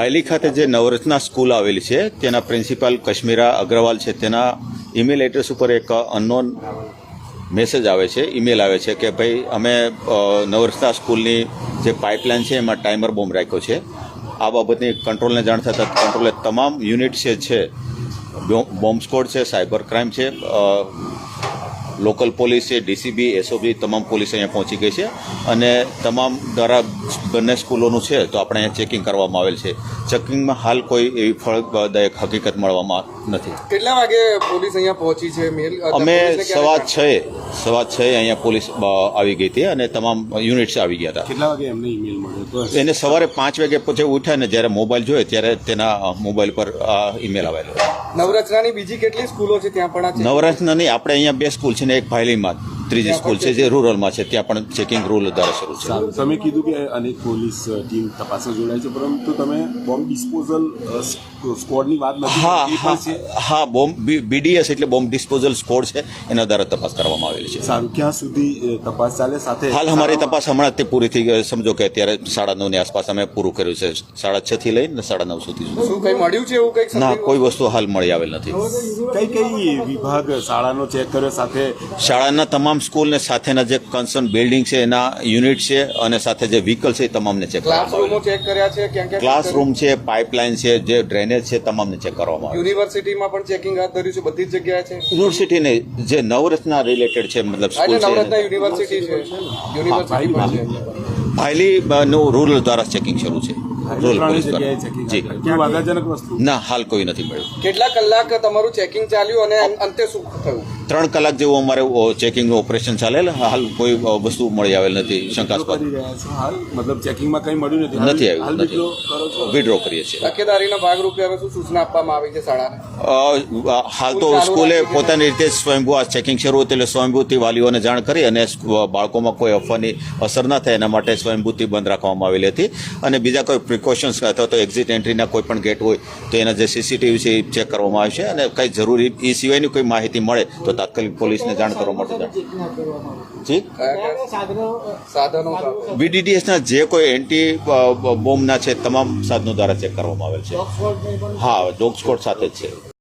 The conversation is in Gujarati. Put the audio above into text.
ભાયલી ખાતે જે નવરત્ના સ્કૂલ આવેલી છે તેના પ્રિન્સિપાલ કશ્મીરા અગ્રવાલ છે, તેના ઈમેલ એડ્રેસ ઉપર એક અનનોન મેસેજ આવે છે, ઈમેલ આવે છે કે ભાઈ અમે નવરત્ના સ્કૂલની જે પાઇપલાઇન છે એમાં ટાઈમર બોમ્બ રાખ્યો છે. આ બાબતની કંટ્રોલને જાણ થતાં કંટ્રોલે તમામ યુનિટ છે, બોમ્બ સ્કોડ છે, સાયબર ક્રાઇમ છે, લોકલ પોલીસ છે, ડીસીબી, એસઓબી, તમામ પોલીસ અહીંયા પહોંચી ગઈ છે અને તમામ દ્વારા બંને સ્કૂલોનું છે તો આપણે અહીંયા ચેકિંગ કરવામાં આવેલ છે. ચેકિંગમાં હાલ કોઈ એવી ફળદાયક હકીકત મળવામાં નથી. કેટલા વાગે પોલીસ અહીંયા પહોંચી છે? અમે સવા છ અહીંયા પોલીસ આવી ગઈ હતી અને તમામ યુનિટ્સ આવી ગયા હતા. કેટલા વાગે એમને ઈમેલ મળ્યો? એને સવારે 5 વાગે પછી ઉઠ્યા ને જ્યારે મોબાઈલ જોયો ત્યારે તેના મોબાઈલ પર ઈમેલ આવેલો. નવરત્નાની બીજી કેટલી સ્કૂલો છે ત્યાં પણ? નવરત્નાની આપણે અહીંયા 2 સ્કૂલ છે ને એક ભાયલીમાં ત્રીજી સ્કૂલ છે જે રૂરલમાં છે, ત્યાં પણ ચેકિંગ રૂલ દ્વારા શરૂ છે. તમે કીધું કે અનેક પોલીસ ટીમ તપાસમાં જોડાય છે, પરંતુ તમે બોમ્બ ડિસ્પોઝલ સ્ક્વોડની વાત નથી. હા, બોમ્બ બીડીએસ એટલે બોમ્બ ડિસ્પોઝલ સ્ક્વોડ છે, એના દ્વારા તપાસ કરવામાં આવેલી છે. સારું, ક્યાં સુધી તપાસ ચાલે? સાથે હાલ અમારી તપાસ હમણાં તે પૂરી થઈ ગઈ. સમજો કે અત્યારે 9:30 ની આસપાસ અમે પૂરું કર્યું છે. 6:30 થી લઈને 9:30 સુધી. શું કંઈ મળ્યું છે એવું કંઈક? ના, કોઈ વસ્તુ હાલ મળી આવેલ નથી. કઈ વિભાગ શાળાનો ચેક કર્યો? સાથે શાળાના તમામ સ્કૂલ ને સાથેના જે કન્સર્ન બિલ્ડિંગ છે એના યુનિટ છે અને સાથે જે વ્હીકલ છે એ તમામને ચેક ક્લાસરૂમો ચેક કર્યા છે? ક્યાં ક્લાસરૂમ છે, પાઇપલાઇન છે, જે ડ્રેનેજ છે, તમામને ચેક કરવામાં આવે. યુનિવર્સિટીમાં પણ ચેકિંગ હાથ ધર્યું છે? બધી જ જગ્યાએ છે? યુનિવર્સિટીને જે નવરત્ના રિલેટેડ છે, મતલબ સ્કૂલ છે, નવરત્ના યુનિવર્સિટી છે, યુનિવર્સિટી પણ છે. ભાયલી નું રૂરલ દ્વારા ચેકિંગ શરૂ છે. રૂરલ પોલીસ દ્વારા. જી, વાદાજનક વસ્તુ ના, હાલ કોઈ નથી મળ્યું. કેટલા કલાક તમારું ચેકિંગ ચાલ્યું અને અંતે શું થયું? 3 કલાક જેવું અમારે ચેકિંગનું ઓપરેશન ચાલેલ. હાલ કોઈ વસ્તુ મળી આવેલ નથી શંકાસ્પદ. મતલબ ચેકિંગમાં કંઈ મળ્યું નથી આવ્યું. વિડ્રો કરીએ છીએ. તકેદારીના ભાગરૂપે હવે શું સૂચના આપવામાં આવી છે શાળાને? હાલ તો સ્કૂલે પોતાની રીતે સ્વયંભૂ આ ચેકિંગ શરૂ હતું એટલે સ્વયંભૂથી વાલીઓને જાણ કરી અને બાળકોમાં કોઈ અફવાની અસર ન થાય એના માટે સ્વયંભૂથી બંધ રાખવામાં આવેલી હતી અને બીજા કોઈ પ્રિકોશન્સ અથવા તો એક્ઝિટ એન્ટ્રીના કોઈ પણ ગેટ હોય તો એના જે સીસીટીવી છે એ ચેક કરવામાં આવશે અને કંઈ જરૂરી એ સિવાયની કોઈ માહિતી મળે તો તાત્કાલિક પોલીસને જાણ કરવા માટે સાધનો બીડીડીએસના જે કોઈ એન્ટી બોમ્બના છે તમામ સાધનો દ્વારા ચેક કરવામાં આવેલ છે. હા, ડોગ સ્કોડ સાથે જ છે.